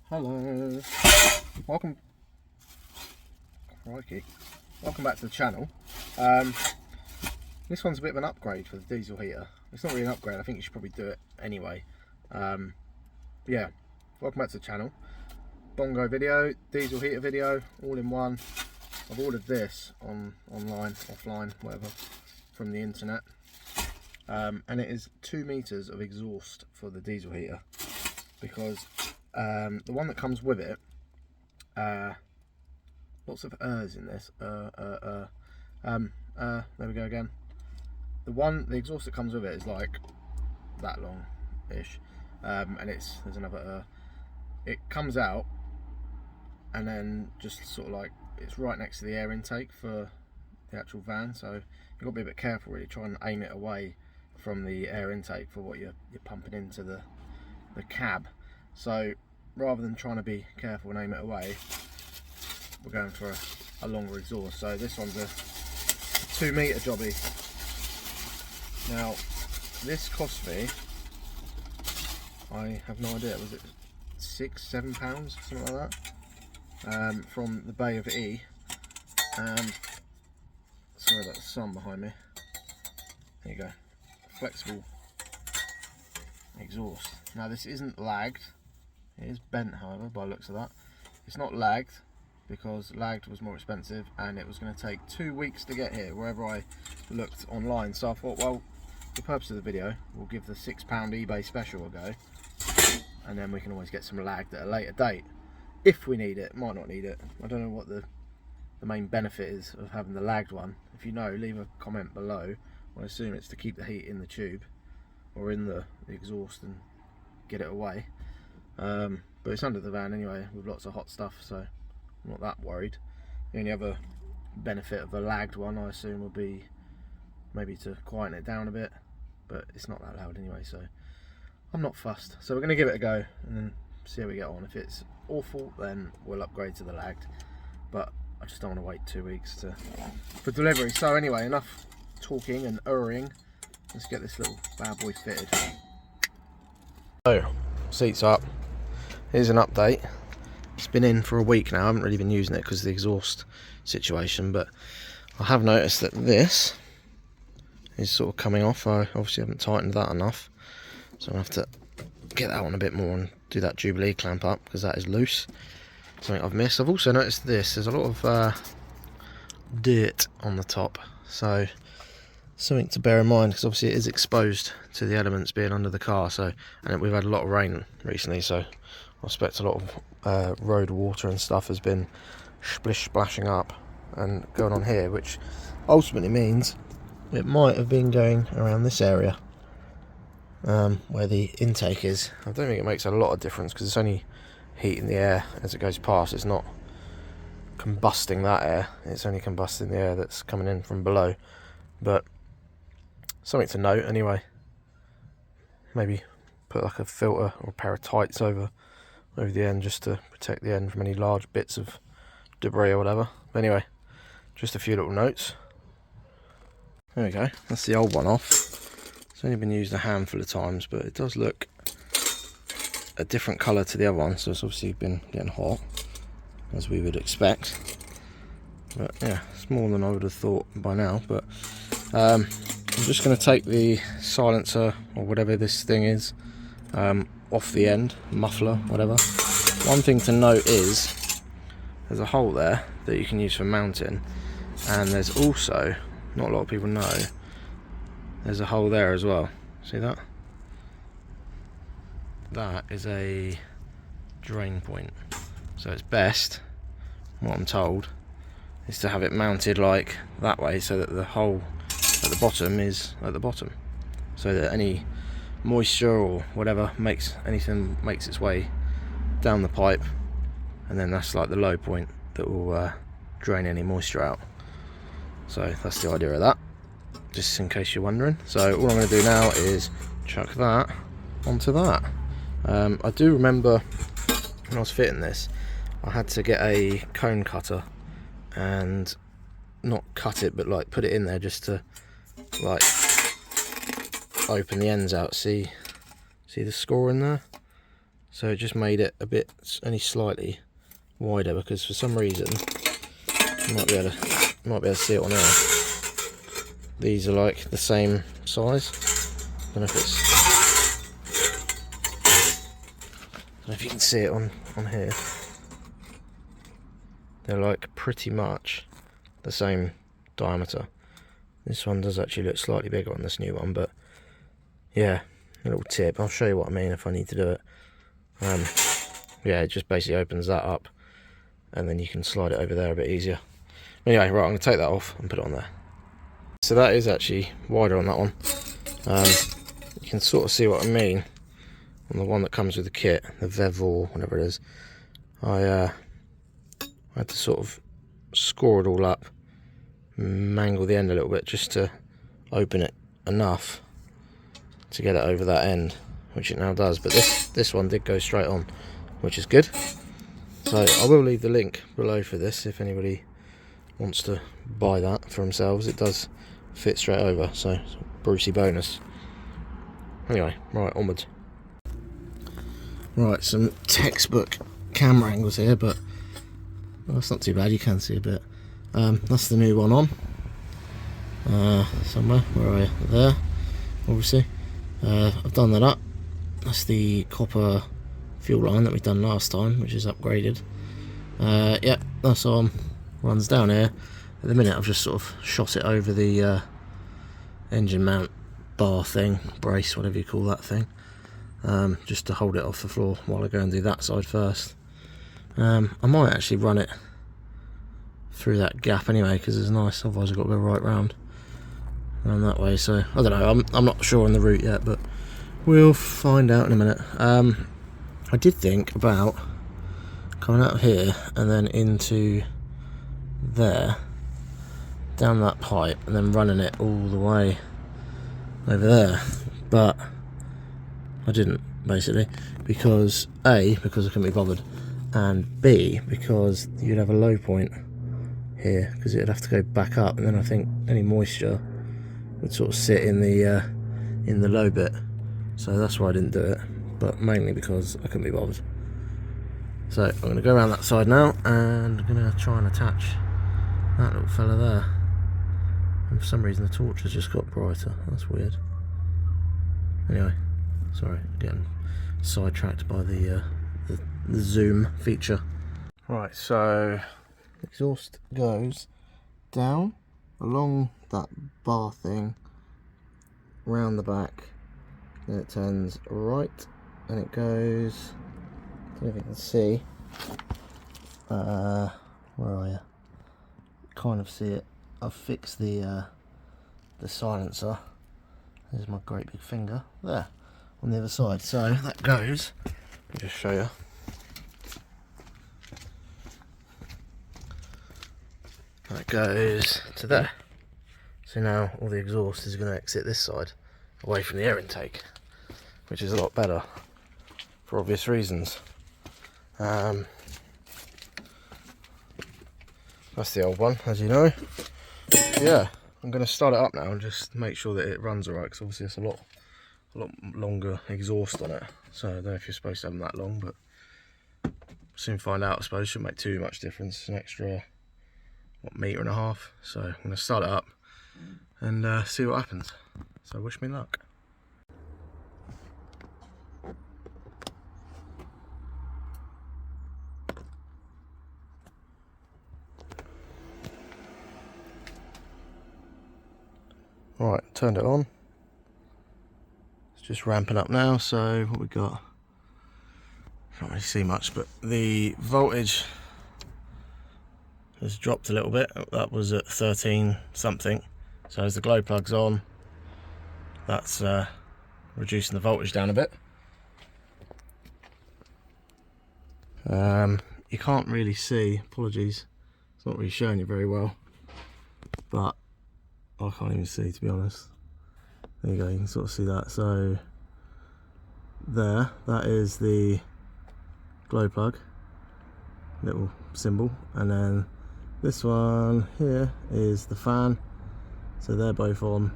Hello, welcome. Crikey. Welcome back to the channel. This one's a bit of an upgrade for the diesel heater. It's not really an upgrade, I think you should probably do it anyway. Yeah, welcome back to the channel. Bongo video, diesel heater video, all in one. I've ordered this online, offline, whatever, from the internet. And it is 2 meters of exhaust for the diesel heater, because the one that comes with it, lots of in this. There we go again. The exhaust that comes with it is like that long-ish, and there's another it comes out, and then just sort of like it's right next to the air intake for the actual van. So you've got to be a bit careful, really. Try and aim it away from the air intake for what you're pumping into the cab. So rather than trying to be careful and aim it away, we're going for a longer exhaust. So this one's a 2 meter jobby. Now this cost me, I have no idea, was it £6-7, something like that, from the Bay of E. Sorry about the sun behind me. There you go. Flexible exhaust. Now this isn't lagged. It is bent, however, by the looks of that. It's not lagged, because lagged was more expensive and it was going to take 2 weeks to get here wherever I looked online. So I thought, well, for the purpose of the video, we'll give the £6 eBay special a go, and then we can always get some lagged at a later date if we need it. Might not need it. I don't know what the main benefit is of having the lagged one. If you know, leave a comment below. I assume it's to keep the heat in the tube or in the exhaust and get it away. But it's under the van anyway, with lots of hot stuff, so I'm not that worried. The only other benefit of a lagged one, I assume, would be maybe to quieten it down a bit, but it's not that loud anyway, so I'm not fussed. So we're going to give it a go and then see how we get on. If it's awful, then we'll upgrade to the lagged, but I just don't want to wait 2 weeks for delivery. So anyway, enough talking and urring. Let's get this little bad boy fitted. So, seats up. Here's an update. It's been in for a week now. I haven't really been using it because of the exhaust situation, but I have noticed that this is sort of coming off. I obviously haven't tightened that enough, so I'll have to get that on a bit more and do that Jubilee clamp up, because that is loose. Something I've missed. I've also noticed this. There's a lot of dirt on the top, so something to bear in mind, because obviously it is exposed to the elements being under the car. So, and we've had a lot of rain recently, so I expect a lot of road water and stuff has been splashing up and going on here, which ultimately means it might have been going around this area where the intake is. I don't think it makes a lot of difference, because it's only heating the air as it goes past. It's not combusting that air, it's only combusting the air that's coming in from below. But something to note anyway. Maybe put like a filter or a pair of tights over the end, just to protect the end from any large bits of debris or whatever. But anyway, just a few little notes. There we go, that's the old one off. It's only been used a handful of times, but it does look a different colour to the other one, so it's obviously been getting hot, as we would expect. But yeah, it's more than I would have thought by now. But I'm just going to take the silencer, or whatever this thing is, off the end, muffler, whatever. One thing to note is there's a hole there that you can use for mounting, and there's also, not a lot of people know, there's a hole there as well. See that? That is a drain point. So it's best, what I'm told, is to have it mounted like that way, so that the hole at the bottom is at the bottom, so that any moisture or whatever makes its way down the pipe, and then that's like the low point that will drain any moisture out. So that's the idea of that, just in case you're wondering. So all I'm going to do now is chuck that onto that. I do remember when I was fitting this, I had to get a cone cutter and not cut it, but like put it in there just to like open the ends out. See the score in there? So it just made it a bit, only slightly wider, because for some reason, you might be able to see it on there. These are like the same size. I don't know if you can see it on here. They're like pretty much the same diameter. This one does actually look slightly bigger on this new one, but yeah, a little tip. I'll show you what I mean if I need to do it. Yeah, it just basically opens that up, and then you can slide it over there a bit easier. Anyway, right, I'm going to take that off and put it on there. So that is actually wider on that one. You can sort of see what I mean on the one that comes with the kit, the Vevel, whatever it is. I had to sort of score it all up, mangle the end a little bit just to open it enough to get it over that end, which it now does. But this one did go straight on, which is good. So I will leave the link below for this if anybody wants to buy that for themselves. It does fit straight over, so it's a Brucey bonus. Anyway, right, onwards. Right, some textbook camera angles here, but well, that's not too bad, you can see a bit. That's the new one on. Somewhere, where are you? There, obviously. I've done that up. That's the copper fuel line that we've done last time, which is upgraded. Yep, that's on. Runs down here. At the minute I've just sort of shot it over the engine mount bar thing, brace, whatever you call that thing, just to hold it off the floor while I go and do that side first. I might actually run it through that gap anyway, because it's nice, otherwise I've got to go right round that way. So I don't know, I'm not sure on the route yet, but we'll find out in a minute. I did think about coming out of here and then into there, down that pipe, and then running it all the way over there, but I didn't, basically, because A, because I couldn't be bothered, and B, because you'd have a low point here, because it'd have to go back up, and then I think any moisture would sort of sit in the low bit. So that's why I didn't do it, but mainly because I couldn't be bothered. So I'm going to go around that side now, and I'm going to try and attach that little fella there. And for some reason the torch has just got brighter. That's weird. Anyway, sorry, getting sidetracked by the zoom feature. Right, so exhaust goes down along that bar thing, round the back, then it turns right, and it goes, I don't know if you can see, where are you? Kind of see it. I've fixed the silencer. There's my great big finger there on the other side. So that goes, let me just show you. That goes to there. So now all the exhaust is going to exit this side, away from the air intake, which is a lot better for obvious reasons. That's the old one, as you know. Yeah, I'm going to start it up now and just make sure that it runs alright, because obviously it's a lot longer exhaust on it. So I don't know if you're supposed to have them that long, but soon find out. I suppose shouldn't make too much difference. It's an extra, what, metre and a half. So I'm going to start it up and see what happens. So wish me luck. Right, turned it on. It's just ramping up now. So what we got? Can't really see much, but the voltage has dropped a little bit. That was at 13 something. So as the glow plug's on, that's reducing the voltage down a bit. You can't really see, apologies, it's not really showing you very well, but I can't even see, to be honest. There you go, you can sort of see that. So there, that is the glow plug, little symbol, and then this one here is the fan. So they're both on.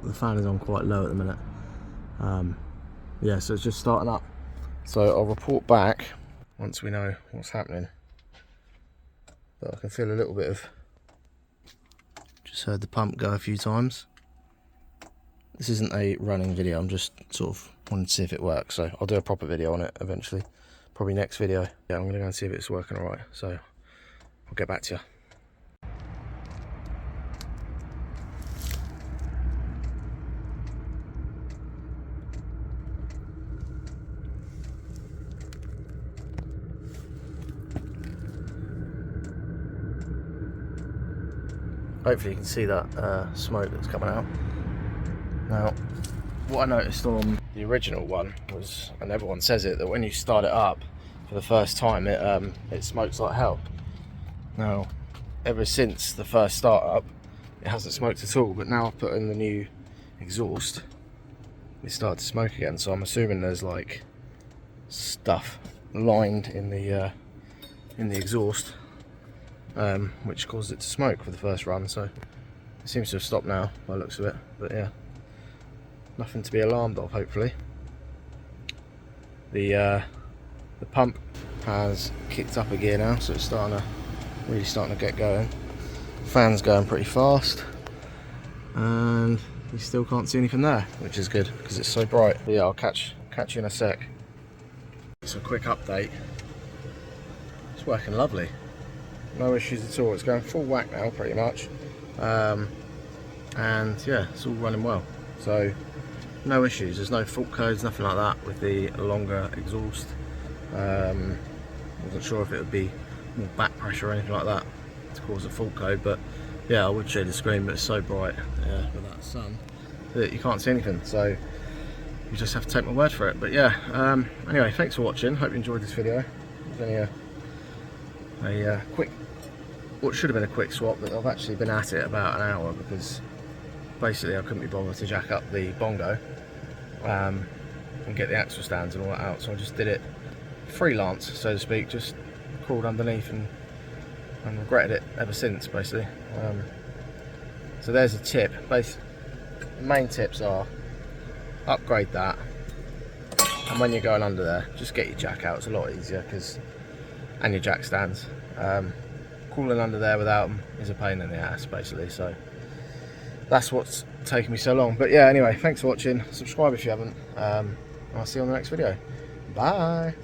The fan is on quite low at the minute. Yeah, so it's just starting up. So I'll report back once we know what's happening. But I can feel a little bit of, just heard the pump go a few times. This isn't a running video, I'm just sort of wanting to see if it works, so I'll do a proper video on it eventually, probably next video. Yeah, I'm gonna go and see if it's working alright, so I'll get back to you. Hopefully you can see that smoke that's coming out. Now, what I noticed on the original one was, and everyone says it, that when you start it up for the first time, it smokes like hell. Now, ever since the first start up, it hasn't smoked at all, but now I've put in the new exhaust, it started to smoke again, so I'm assuming there's like stuff lined in the exhaust, which caused it to smoke for the first run. So it seems to have stopped now by the looks of it, but yeah, nothing to be alarmed of, hopefully. The pump has kicked up a gear now, so it's really starting to get going. Fan's going pretty fast, and you still can't see anything there, which is good because it's so bright. But yeah, I'll catch you in a sec. It's a quick update. It's working lovely. No issues at all. It's going full whack now, pretty much. And yeah, it's all running well. So no issues. There's no fault codes, nothing like that with the longer exhaust. Wasn't sure if it would be more back pressure or anything like that to cause a fault code, but yeah, I would show the screen, but it's so bright with that sun that you can't see anything. So you just have to take my word for it. But yeah, anyway, thanks for watching. Hope you enjoyed this video. It was only a quick, what should have been a quick swap, but I've actually been at it about an hour because basically I couldn't be bothered to jack up the Bongo and get the axle stands and all that out, so I just did it freelance, so to speak, just crawled underneath and regretted it ever since, basically. So there's a tip. The main tips are upgrade that, and when you're going under there, just get your jack out. It's a lot easier, and your jack stands. Crawling under there without them is a pain in the ass, basically. So that's what's taken me so long. But yeah, anyway, thanks for watching. Subscribe if you haven't. I'll see you on the next video. Bye.